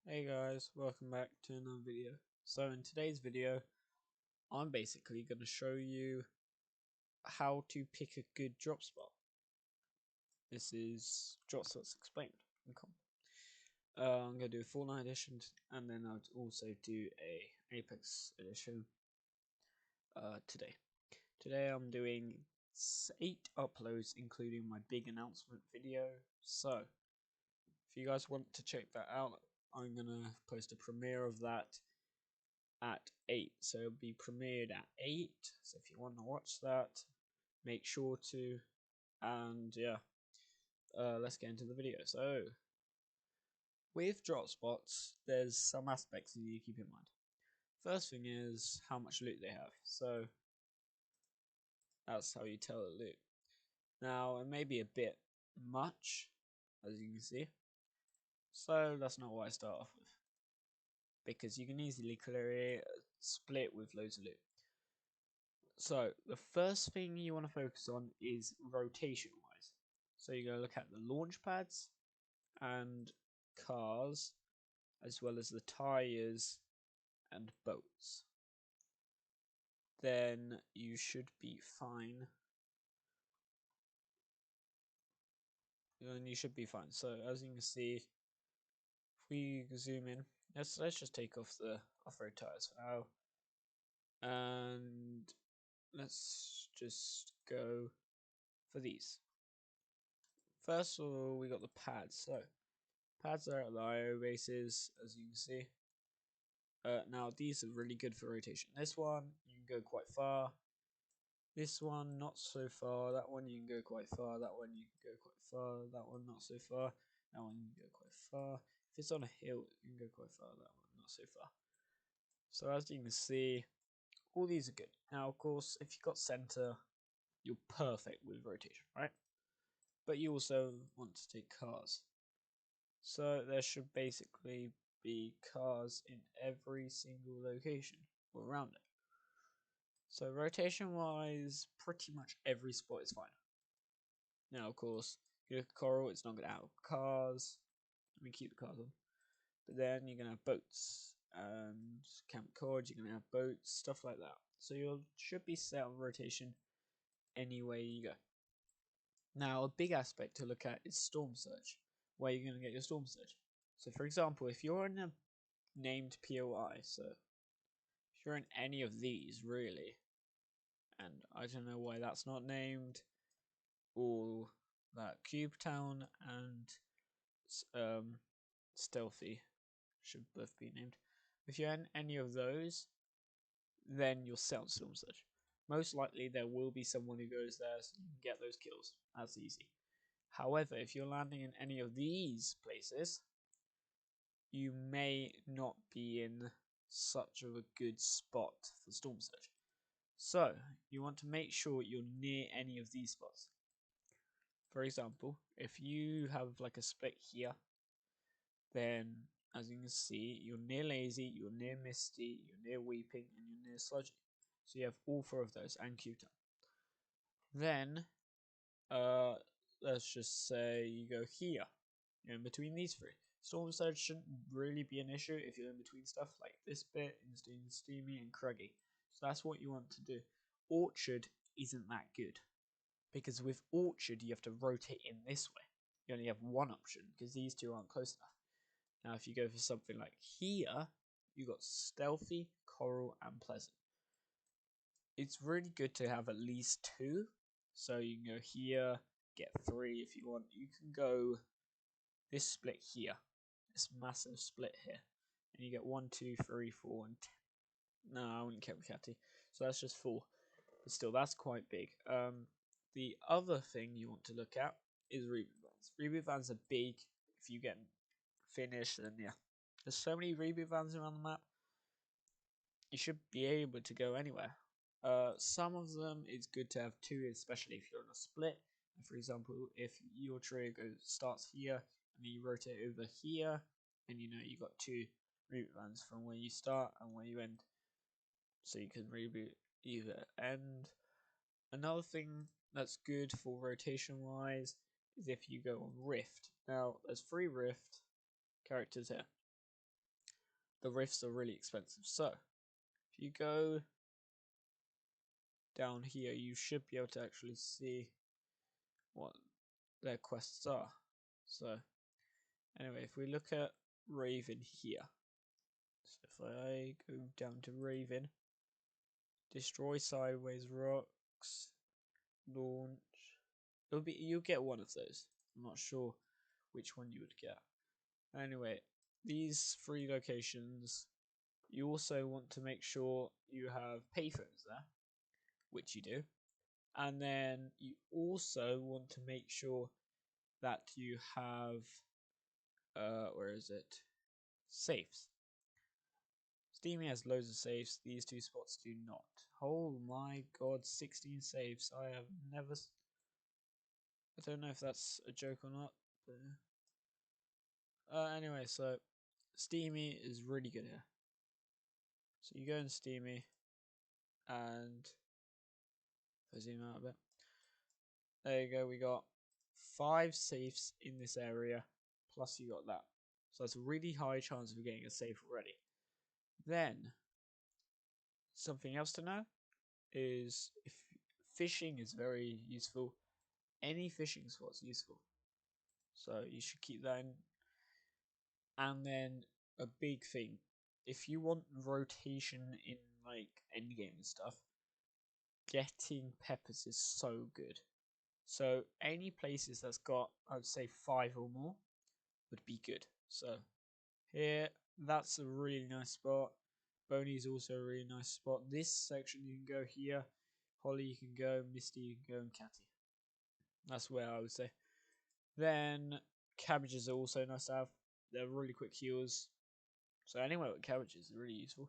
Hey guys, welcome back to another video. So in today's video, I'm basically going to show you how to pick a good drop spot. This is Drop Spots Explained. I'm going to do a Fortnite edition, and then I'll also do a Apex edition today. Today I'm doing 8 uploads, including my big announcement video. So if you guys want to check that out, I'm going to post a premiere of that at 8, so it'll be premiered at 8. So if you want to watch that, make sure to. And yeah, let's get into the video. So with drop spots, there's some aspects you need to keep in mind. First thing is how much loot they have. So that's how you tell the loot. Now it may be a bit much, as you can see, so that's not what I start off with, because you can easily clear a split with loads of loot. So the first thing you want to focus on is rotation wise. So you're going to look at the launch pads and cars, as well as the tires and boats. Then you should be fine. So as you can see, if we zoom in, let's just take off the off-road tires for now, and let's just go for these. First of all, we got the pads. So pads are at the IO bases, as you can see. Now these are really good for rotation. This one you can go quite far. This one not so far. That one you can go quite far. That one you can go quite far. That one not so far. That one you can go quite far. If it's on a hill, you can go quite far. That one not so far. So as you can see, all these are good. Now of course, if you've got center, you're perfect with rotation, right? But you also want to take cars. So there should basically be cars in every single location or around it. So rotation wise, pretty much every spot is fine. Now of course, you look at coral, it's not gonna have cars. Let me keep the cars on. But then you're gonna have boats and camp cod, you're gonna have boats, stuff like that. So you should be set on rotation anywhere you go. Now a big aspect to look at is storm surge. Where you're gonna get your storm surge. So for example, if you're in a named POI, so if you're in any of these really, and I don't know why that's not named, or that Cube Town and Stealthy should both be named. If you're in any of those, then you'll set on Storm Surge. Most likely there will be someone who goes there, so you can get those kills. That's easy. However, if you're landing in any of these places, you may not be in such of a good spot for Storm Surge. So, you want to make sure you're near any of these spots. For example, if you have like a split here, then as you can see, you're near Lazy, you're near Misty, you're near Weeping, and you're near Sludgy. So you have all 4 of those, and Q-Town. Then, let's just say you go here. You're in between these 3. Storm Surge shouldn't really be an issue if you're in between stuff like this bit, Steamy, and Cruggy. So that's what you want to do. Orchard isn't that good, because with Orchard you have to rotate in this way. You only have one option because these 2 aren't close enough. Now if you go for something like here, you got Stealthy, Coral, and Pleasant. It's really good to have at least 2. So you can go here, get 3 if you want. You can go this split here, this massive split here, and you get 1, 2, 3, 4, and 10. No, I wouldn't count Catty. So that's just 4. But still, that's quite big. The other thing you want to look at is reboot vans. Reboot vans are big. If you get finished, then yeah. There's so many reboot vans around the map. You should be able to go anywhere. Some of them it's good to have 2, especially if you're on a split. For example, if your trio starts here and then you rotate over here, and you know you got 2 reboot vans from where you start and where you end, so you can reboot either end. Another thing that's good for rotation wise is if you go on Rift. Now there's 3 Rift characters here. the rifts are really expensive. So if you go down here, you should be able to actually see what their quests are. So anyway, if we look at Raven here, so if I go down to Raven, destroy sideways rocks, launch. You'll get one of those. I'm not sure which one you would get. Anyway, these 3 locations, you also want to make sure you have payphones there, which you do. And then you also want to make sure that you have, where is it? Safes. Steamy has loads of safes. These 2 spots do not. Oh my god, 16 saves. I have never. I don't know if that's a joke or not. But, anyway, so Steamy is really good here. So you go in Steamy, and if I zoom out a bit, there you go. We got 5 safes in this area, plus you got that. So that's a really high chance of getting a safe already. Then something else to know is if fishing is very useful. Any fishing spot's useful, so you should keep that in. And then a big thing, if you want rotation in like endgame and stuff, getting peppers is so good. So any places that's got, I'd say 5 or more would be good. So here, that's a really nice spot. Boney's also a really nice spot. This section you can go here. Holly you can go, Misty you can go, and Catty. That's where I would say. Then cabbages are also nice to have. They're really quick heals. So anywhere with cabbages is really useful.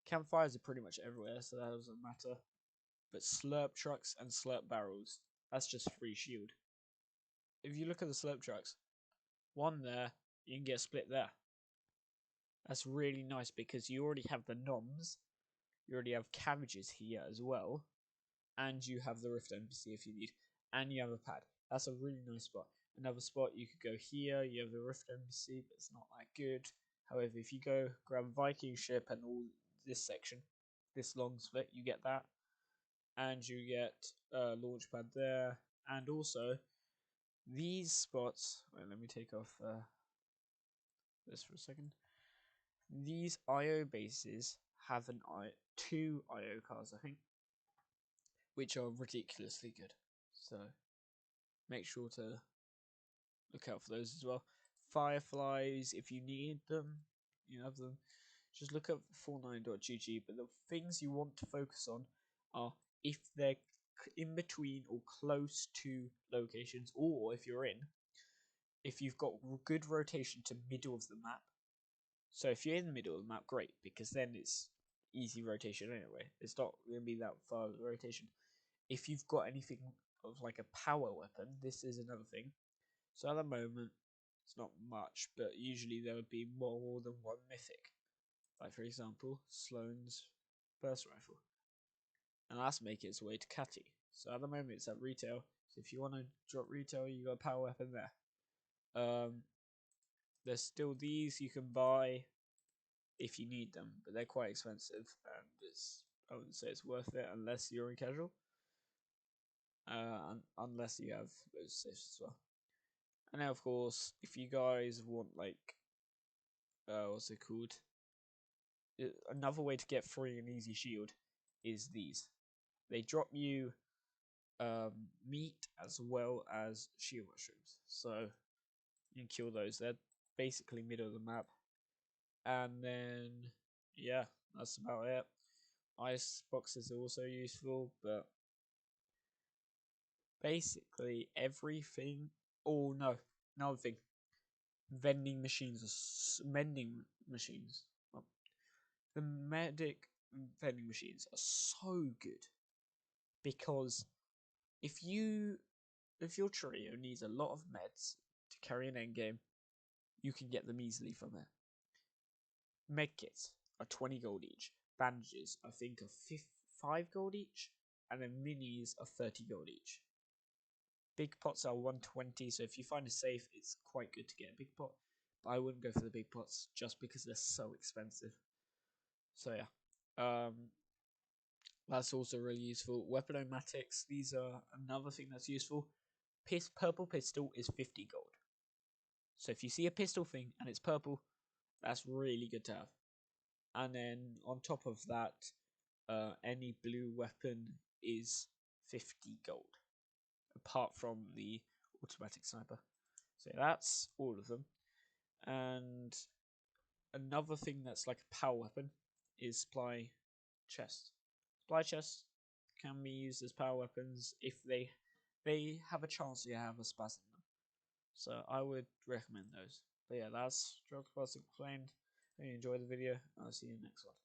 Campfires are pretty much everywhere, so that doesn't matter. But slurp trucks and slurp barrels, that's just free shield. If you look at the slurp trucks, one there, you can get split there. That's really nice because you already have the noms, you already have cabbages here as well, and you have the Rift NPC if you need, and you have a pad. That's a really nice spot. Another spot, you could go here, you have the Rift NPC, but it's not that good. However, if you go grab Viking ship and all this section, this long split, you get that. And you get launch pad there. And also, these spots, wait, let me take off this for a second. These IO bases have 2 IO cars, I think, which are ridiculously good. So make sure to look out for those as well. Fireflies, if you need them, you have them. Just look up Fortnite.gg. But the things you want to focus on are if they're in between or close to locations, or if you've got good rotation to middle of the map. So if you're in the middle of the map, great, because then it's easy rotation anyway. It's not going to be that far of rotation. If you've got anything of like a power weapon, this is another thing. So at the moment, it's not much, but usually there would be more than one mythic. Like for example, Sloane's burst rifle. And that's making its way to Catty. So at the moment it's at retail. So if you want to drop retail, you got a power weapon there. There's still these you can buy if you need them, but they're quite expensive, and I wouldn't say it's worth it unless you're in casual. Unless you have those safes as well. And now, of course, if you guys want like, what's it called? Another way to get free and easy shield is these. They drop you meat as well as shield mushrooms, so you can kill those. They're basically middle of the map. And then yeah, that's about it. Ice boxes are also useful, but basically everything. Oh no, another thing. Vending machines, mending machines. Well, the medic vending machines are so good because if your trio needs a lot of meds to carry an endgame, you can get them easily from there. Medkits are 20 gold each. Bandages, I think, are 5 gold each. And then minis are 30 gold each. Big pots are 120, so if you find a safe, it's quite good to get a big pot. But I wouldn't go for the big pots just because they're so expensive. So yeah, that's also really useful. Weaponomatics, these are another thing that's useful. Purple pistol is 50 gold. So if you see a pistol thing and it's purple, that's really good to have. And then on top of that, any blue weapon is 50 gold, apart from the automatic sniper. So that's all of them. And another thing that's like a power weapon is supply chests. Supply chests can be used as power weapons if they have a chance to have a spaz in them. So I would recommend those. But yeah, that's Drug Classic Explained. Hope you enjoyed the video. I'll see you in the next one.